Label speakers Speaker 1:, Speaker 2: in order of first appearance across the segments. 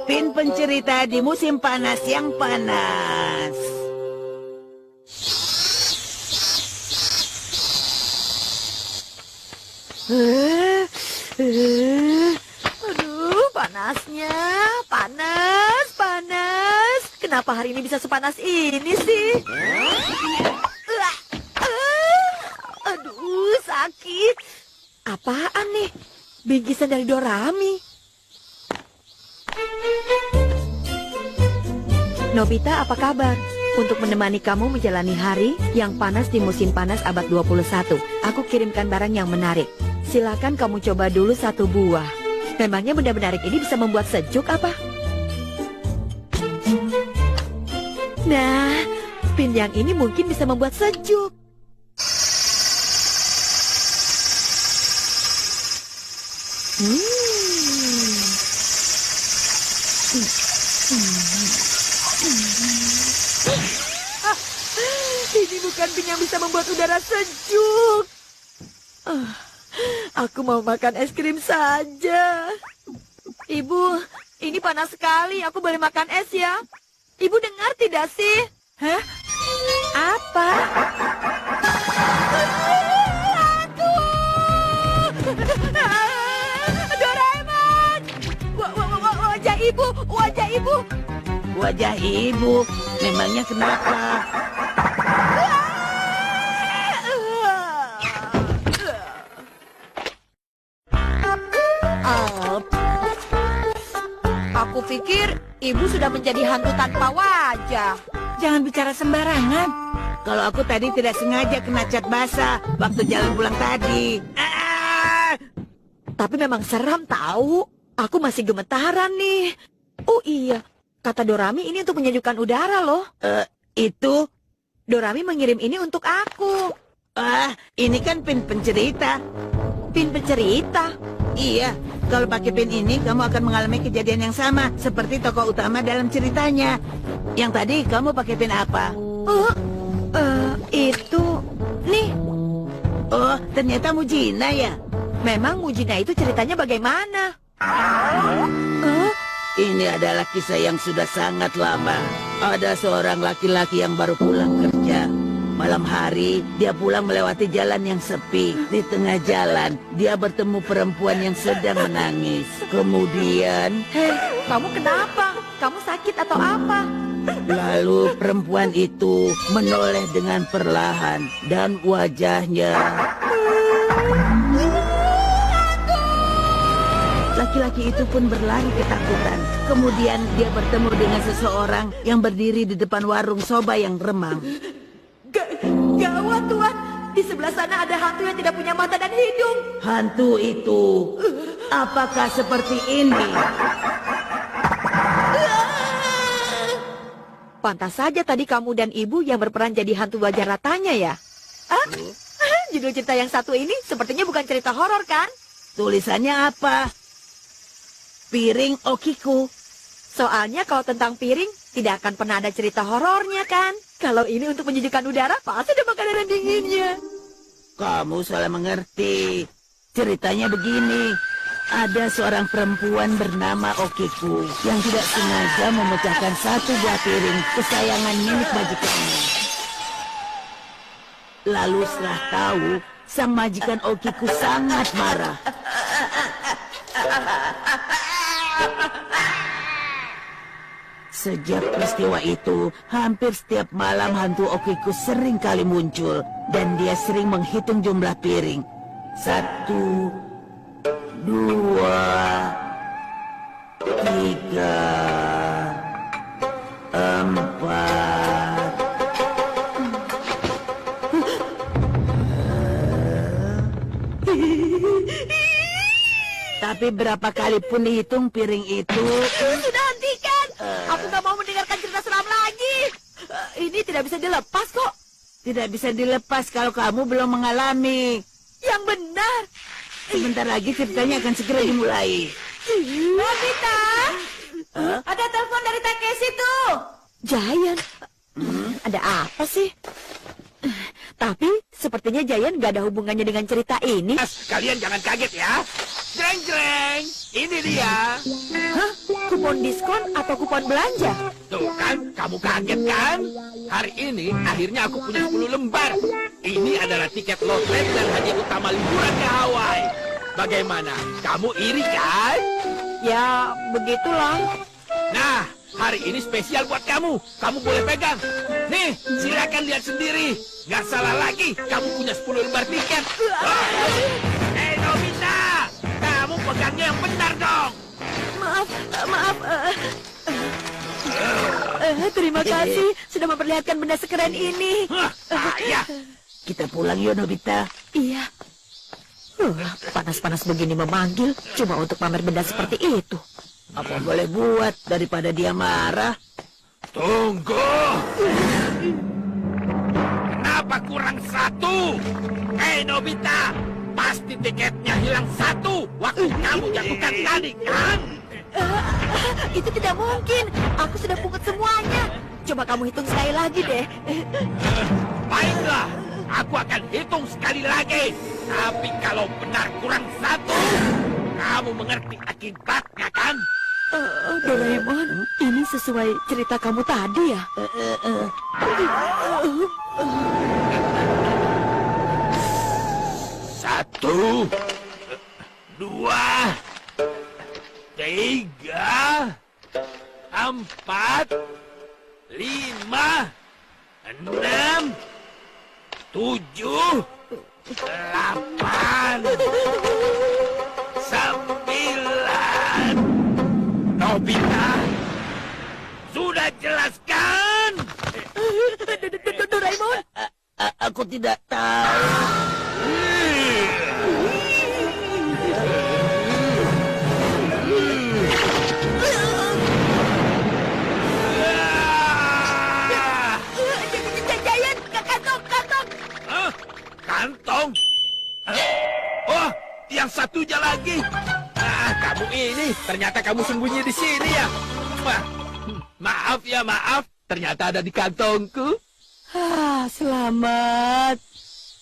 Speaker 1: Pin pencerita di musim panas yang panas.
Speaker 2: Aduh, panasnya. Panas. Kenapa hari ini bisa sepanas ini sih? Aduh, sakit. Apaan nih? Bingkisan dari Dorami. Nobita, apa kabar? Untuk menemani kamu menjalani hari yang panas di musim panas abad 21, aku kirimkan barang yang menarik. Silakan kamu coba dulu satu buah. Memangnya benda menarik ini bisa membuat sejuk apa? Nah, pin yang ini mungkin bisa membuat sejuk. Ini bukan pin yang bisa membuat udara sejuk. Aku mau makan es krim saja. Ibu, ini panas sekali. Aku boleh makan es ya? Ibu dengar tidak sih? Hah? Apa? Doraemon! Wajah ibu!
Speaker 1: Wajah ibu, memangnya kenapa?
Speaker 2: Aku pikir ibu sudah menjadi hantu tanpa wajah.
Speaker 1: Jangan bicara sembarangan. Kalau aku tadi tidak sengaja kena cat basah waktu jalan pulang tadi.
Speaker 2: Tapi memang seram tahu. Aku masih gemetaran nih. Oh iya, kata Dorami ini untuk menyejukkan udara loh.
Speaker 1: Itu?
Speaker 2: Dorami mengirim ini untuk aku.
Speaker 1: Ini kan pin pencerita.
Speaker 2: Pin pencerita?
Speaker 1: Iya, kalau pakai pin ini kamu akan mengalami kejadian yang sama seperti tokoh utama dalam ceritanya. Yang tadi kamu pakai pin apa?
Speaker 2: Itu nih.
Speaker 1: Oh, ternyata Mujina ya.
Speaker 2: Memang Mujina itu ceritanya bagaimana?
Speaker 1: Ini adalah kisah yang sudah sangat lama. Ada seorang laki-laki yang baru pulang kerja. Malam hari, dia pulang melewati jalan yang sepi. Di tengah jalan, dia bertemu perempuan yang sedang menangis. Kemudian...
Speaker 2: Hei, kamu kenapa? Kamu sakit atau apa?
Speaker 1: Lalu perempuan itu menoleh dengan perlahan. Dan wajahnya... Laki-laki itu pun berlari ketakutan. Kemudian dia bertemu dengan seseorang yang berdiri di depan warung soba yang remang.
Speaker 2: Gawat, Tuan. Di sebelah sana ada hantu yang tidak punya mata dan hidung.
Speaker 1: Hantu itu, apakah seperti ini?
Speaker 2: Pantas saja tadi kamu dan ibu yang berperan jadi hantu wajah ratanya ya? Judul cerita yang satu ini sepertinya bukan cerita horor kan?
Speaker 1: Tulisannya apa? Piring Okiku.
Speaker 2: Soalnya kalau tentang piring, tidak akan pernah ada cerita horornya kan? Kalau ini untuk menyejukkan udara, pasti ada makanan dinginnya.
Speaker 1: Kamu salah mengerti. Ceritanya begini. Ada seorang perempuan bernama Okiku yang tidak sengaja memecahkan satu buah piring kesayangan milik majikannya. Lalu setelah tahu, sang majikan Okiku sangat marah. Sejak peristiwa itu, hampir setiap malam hantu Okiku sering kali muncul. Dan dia sering menghitung jumlah piring. 1, 2, 3, 4. Tapi berapa kali pun dihitung piring itu...
Speaker 2: Sudah hentikan! Aku gak mau mendengarkan cerita seram lagi. Ini tidak bisa dilepas kok.
Speaker 1: Tidak bisa dilepas kalau kamu belum mengalami.
Speaker 2: Yang benar.
Speaker 1: Sebentar lagi ceritanya akan segera dimulai.
Speaker 2: Nobita! Ada telepon dari Takeshi tuh. Giant? Ada apa sih? Tapi sepertinya Giant gak ada hubungannya dengan cerita ini.
Speaker 3: Kalian jangan kaget ya. Jreng jreng. Ini dia.
Speaker 2: Hah? Kupon diskon atau kupon belanja?
Speaker 3: Tuh kan, kamu kaget kan? Hari ini akhirnya aku punya 10 lembar. Ini adalah tiket lotre dan hadiah utama liburan ke Hawaii. Bagaimana? Kamu iri kan?
Speaker 2: Ya, begitulah.
Speaker 3: Nah, hari ini spesial buat kamu. Kamu boleh pegang. Nih, silakan lihat sendiri. Gak salah lagi, kamu punya 10 lembar tiket. Hei Nobita, kamu pegangnya yang benar dong.
Speaker 2: Maaf. Terima kasih sudah memperlihatkan benda sekeren ini.
Speaker 3: Ayah.
Speaker 1: Kita pulang yuk, Nobita.
Speaker 2: Iya. Panas-panas begini memanggil cuma untuk pamer benda seperti itu.
Speaker 1: Apa boleh buat daripada dia marah?
Speaker 3: Tunggu. Kenapa kurang 1? Hei Nobita, pasti tiketnya hilang 1 waktu kamu jatuhkan tadi kan?
Speaker 2: Itu tidak mungkin. Aku sudah pungut semuanya. Coba kamu hitung sekali lagi deh.
Speaker 3: Baiklah, aku akan hitung sekali lagi. Tapi kalau benar kurang 1, kamu mengerti akibatnya kan?
Speaker 2: Doraemon, ini sesuai cerita kamu tadi ya?
Speaker 3: Satu, 2, 3, 4, 5, 6, 7, 8, 9. Nobita, sudah jelaskan?
Speaker 2: Doraemon?
Speaker 1: Aku tidak tahu.
Speaker 2: Giant, kantong.
Speaker 3: Hah? Kantong? Oh, yang satunya lagi. Kamu ini, ternyata kamu sembunyi di sini ya. Maaf ya, maaf. Ternyata ada di kantongku.
Speaker 2: Selamat.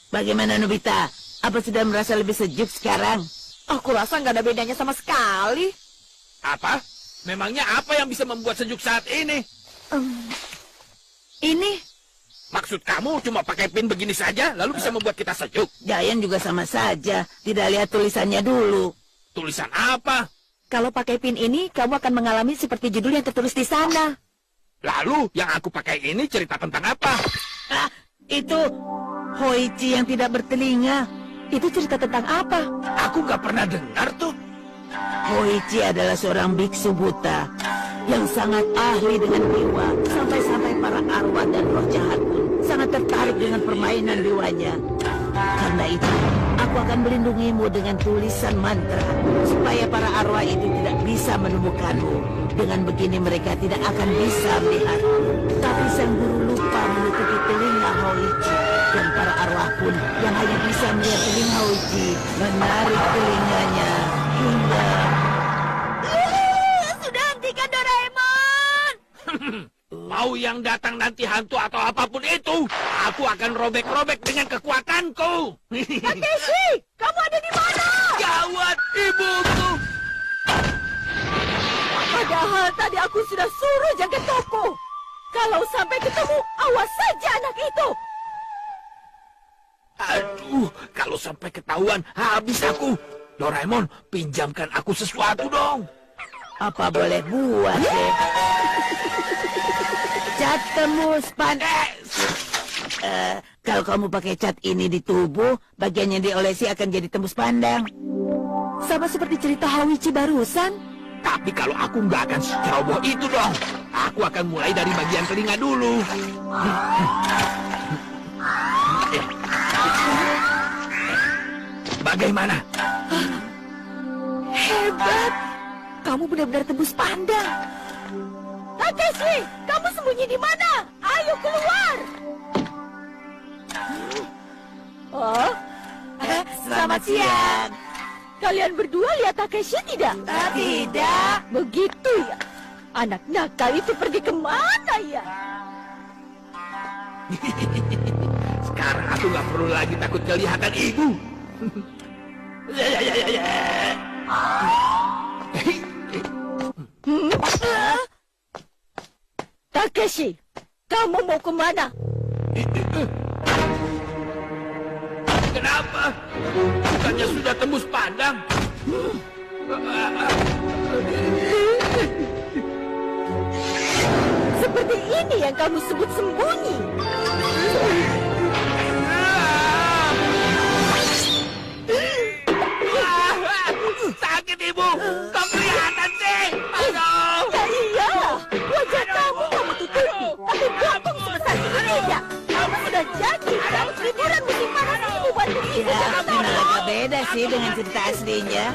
Speaker 1: Bagaimana, Nobita? Apa sudah merasa lebih sejuk sekarang?
Speaker 2: Aku rasa nggak ada bedanya sama sekali.
Speaker 3: Apa? Memangnya apa yang bisa membuat sejuk saat ini?
Speaker 2: Ini
Speaker 3: Maksud kamu cuma pakai pin begini saja, lalu bisa membuat kita sejuk?
Speaker 1: Giant juga sama saja. Tidak lihat tulisannya dulu.
Speaker 3: Tulisan apa?
Speaker 2: kalau pakai pin ini, kamu akan mengalami seperti judul yang tertulis di sana.
Speaker 3: Lalu yang aku pakai ini cerita tentang apa?
Speaker 1: Itu Hoichi yang tidak bertelinga.
Speaker 2: Itu cerita tentang apa?
Speaker 3: Aku nggak pernah dengar tuh.
Speaker 1: Hoichi adalah seorang biksu buta yang sangat ahli dengan dewa. Sampai-sampai para arwah dan roh jahat pun sangat tertarik dengan permainan dewanya. Karena itu, aku akan melindungimu dengan tulisan mantra supaya para arwah itu tidak bisa menemukanmu. Dengan begini mereka tidak akan bisa melihatmu. Tapi sang guru lupa menutupi telinga Hoichi. Dan para arwah pun yang hanya bisa melihat telinga Hoichi menarik telinganya hingga...
Speaker 2: Sudah hentikan, Doraemon!
Speaker 3: Mau yang datang nanti hantu atau apapun itu, aku akan robek-robek dengan kekuatanku.
Speaker 2: Takeshi, kamu ada di mana?
Speaker 3: Gawat, ibuku.
Speaker 2: Padahal tadi aku sudah suruh jaga toko. Kalau sampai ketemu, awas saja anak itu.
Speaker 3: Aduh, kalau sampai ketahuan, habis aku. Doraemon, pinjamkan aku sesuatu dong.
Speaker 1: Apa boleh buat deh? Cat tembus panas. Kalau kamu pakai cat ini di tubuh, bagian yang diolesi akan jadi tembus pandang.
Speaker 2: Sama seperti cerita Hoichi barusan.
Speaker 3: Tapi kalau aku nggak akan seceroboh itu dong. Aku akan mulai dari bagian telinga dulu. Bagaimana?
Speaker 2: Hebat. Kamu benar-benar tembus pandang. Takeshi, kamu sembunyi di mana? Ayo keluar. Oh, selamat siang. Kalian berdua lihat Takeshi tidak?
Speaker 1: Tidak.
Speaker 2: Begitu ya. Anak nakal itu pergi kemana ya?
Speaker 3: Sekarang aku nggak perlu lagi takut kelihatan ibu.
Speaker 2: Takeshi, kamu mau kemana?
Speaker 3: Kenapa? Bukannya sudah tembus padang?
Speaker 2: Seperti ini yang kamu sebut sembunyi.
Speaker 3: Sakit, Ibu! Kok kelihatan sih? Aduh!
Speaker 2: Ya iya, wajah kamu tutupi, tapi bokong sebesar ini tidak. Kamu sudah jadi dapat liburan musim panas ini buat diri.
Speaker 1: Ya, memang agak beda sih dengan cerita aslinya.